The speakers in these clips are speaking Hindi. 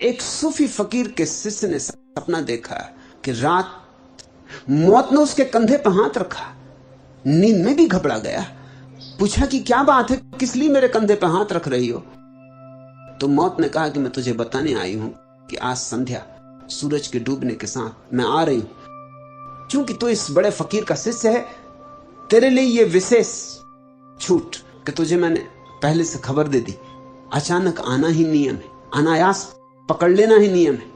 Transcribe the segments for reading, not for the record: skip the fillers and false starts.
एक सूफी फकीर के शिष्य ने सपना देखा कि रात मौत ने उसके कंधे पर हाथ रखा। नींद में भी घबरा गया, पूछा कि क्या बात है, किस लिए मेरे कंधे पर हाथ रख रही हो? तो मौत ने कहा कि मैं तुझे बताने आई हूं कि आज संध्या सूरज के डूबने के साथ मैं आ रही हूं। क्योंकि तू इस बड़े फकीर का शिष्य है, तेरे लिए यह विशेष छूट कि तुझे मैंने पहले से खबर दे दी। अचानक आना ही नियम है, अनायास पकड़ लेना ही नियम है,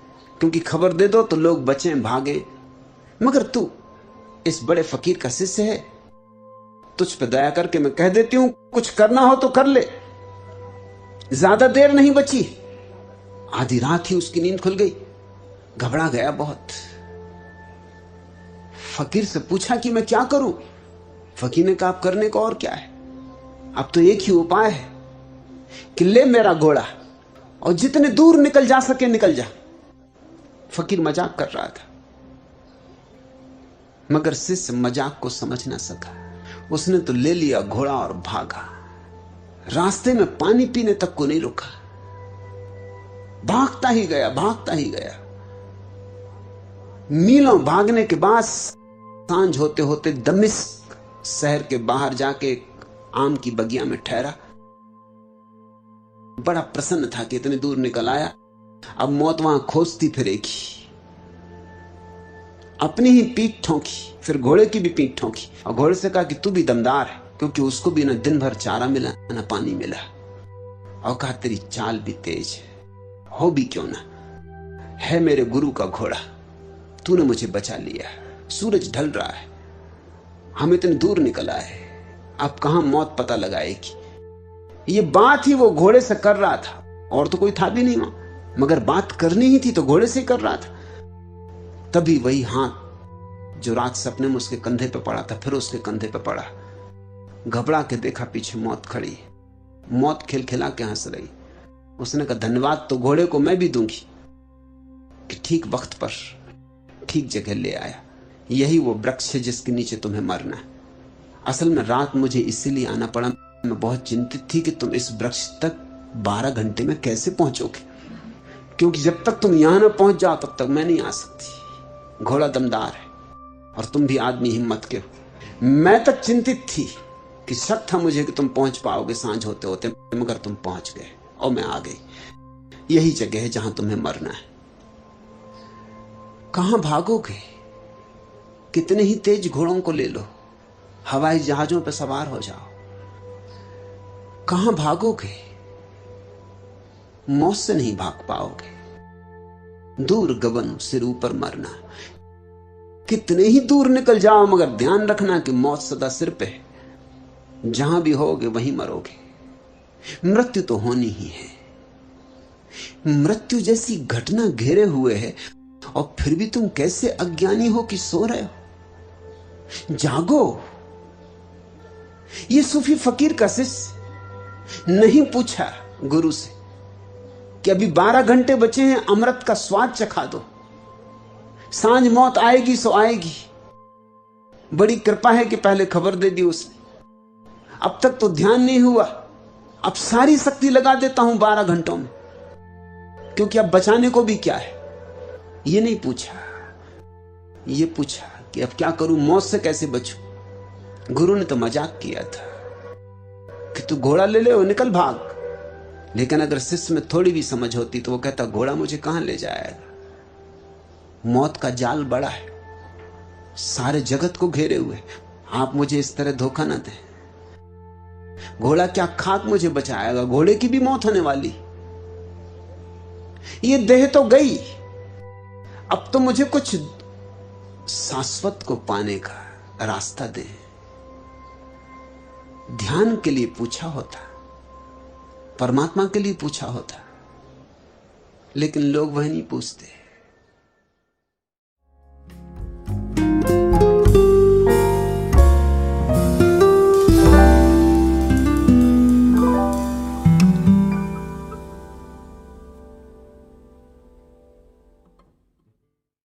क्योंकि खबर दे दो तो लोग बचें भागें। मगर तू इस बड़े फकीर का शिष्य है, तुझ पे दया करके मैं कह देती हूं, कुछ करना हो तो कर ले, ज्यादा देर नहीं बची। आधी रात ही उसकी नींद खुल गई, घबरा गया बहुत। फकीर से पूछा कि मैं क्या करूं? फकीर ने कहा, अब करने को और क्या है, अब तो एक ही उपाय है कि ले मेरा घोड़ा और जितने दूर निकल जा सके निकल जा। फकीर मजाक कर रहा था, मगर शिष्य मजाक को समझ ना सका। उसने तो ले लिया घोड़ा और भागा। रास्ते में पानी पीने तक को नहीं रुका, भागता ही गया, भागता ही गया। मीलों भागने के बाद सांझ होते होते दमिश्क शहर के बाहर जाके आम की बगिया में ठहरा। बड़ा प्रसन्न था कि इतनी दूर निकल आया, अब मौत वहां खोजती फिरेगी। अपनी ही पीठ ठोंकी, फिर घोड़े की भी पीठ ठोंकी और घोड़े से कहा कि तू भी दमदार है, क्योंकि उसको भी ना दिन भर चारा मिला ना पानी मिला। और कहा, तेरी चाल भी तेज है, हो भी क्यों ना, है मेरे गुरु का घोड़ा, तूने मुझे बचा लिया। सूरज ढल रहा है, हम इतने दूर निकल आए, अब कहां मौत पता लगाएगी। ये बात ही वो घोड़े से कर रहा था, और तो कोई था भी नहीं वहां, मगर बात करनी ही थी तो घोड़े से ही कर रहा था। तभी वही हाथ जो रात सपने में उसके कंधे पे पड़ा था, फिर उसके कंधे पे पड़ा। घबरा के देखा, पीछे मौत खड़ी। मौत खिलखिला के हंस रही। उसने कहा, धन्यवाद तो घोड़े को मैं भी दूंगी कि ठीक वक्त पर ठीक जगह ले आया। यही वो वृक्ष है जिसके नीचे तुम्हें मरना है। असल में रात मुझे इसीलिए आना पड़ा, मैं बहुत चिंतित थी कि तुम इस वृक्ष तक 12 घंटे में कैसे पहुंचोगे, क्योंकि जब तक तुम यहां ना पहुंच जाओ तब तक मैं नहीं आ सकती। घोड़ा दमदार है और तुम भी आदमी हिम्मत के हो। मैं तक चिंतित थी कि शक था मुझे कि तुम पहुंच पाओगे सांझ होते होते, मगर तुम पहुंच गए और मैं आ गई। यही जगह है जहां तुम्हें मरना है। कहां भागोगे? कितने ही तेज घोड़ों को ले लो, हवाई जहाजों पर सवार हो जाओ। कहां भागोगे? मौत से नहीं भाग पाओगे। दूर गगन सिर ऊपर मरना। कितने ही दूर निकल जाओ, मगर ध्यान रखना कि मौत सदा सिर पे है। जहां भी होगे वहीं मरोगे। मृत्यु तो होनी ही है। मृत्यु जैसी घटना घेरे हुए है और फिर भी तुम कैसे अज्ञानी हो कि सो रहे हो। जागो। ये सूफी फकीर का शिष्य नहीं पूछा गुरु से कि अभी 12 घंटे बचे हैं, अमृत का स्वाद चखा दो, सांझ मौत आएगी सो आएगी। बड़ी कृपा है कि पहले खबर दे दी उसने। अब तक तो ध्यान नहीं हुआ, अब सारी शक्ति लगा देता हूं 12 घंटों में, क्योंकि अब बचाने को भी क्या है। ये नहीं पूछा, ये पूछा कि अब क्या करूं, मौत से कैसे बचूं। गुरु ने तो मजाक किया था कि तू घोड़ा ले ले और निकल भाग, लेकिन अगर शिष्य में थोड़ी भी समझ होती तो वो कहता, घोड़ा मुझे कहां ले जाएगा। मौत का जाल बड़ा है, सारे जगत को घेरे हुए, आप मुझे इस तरह धोखा ना दें। घोड़ा क्या खाक मुझे बचाएगा, घोड़े की भी मौत होने वाली। ये देह तो गई, अब तो मुझे कुछ शाश्वत को पाने का रास्ता दे। ध्यान के लिए पूछा होता, परमात्मा के लिए पूछा होता, लेकिन लोग वह नहीं पूछते।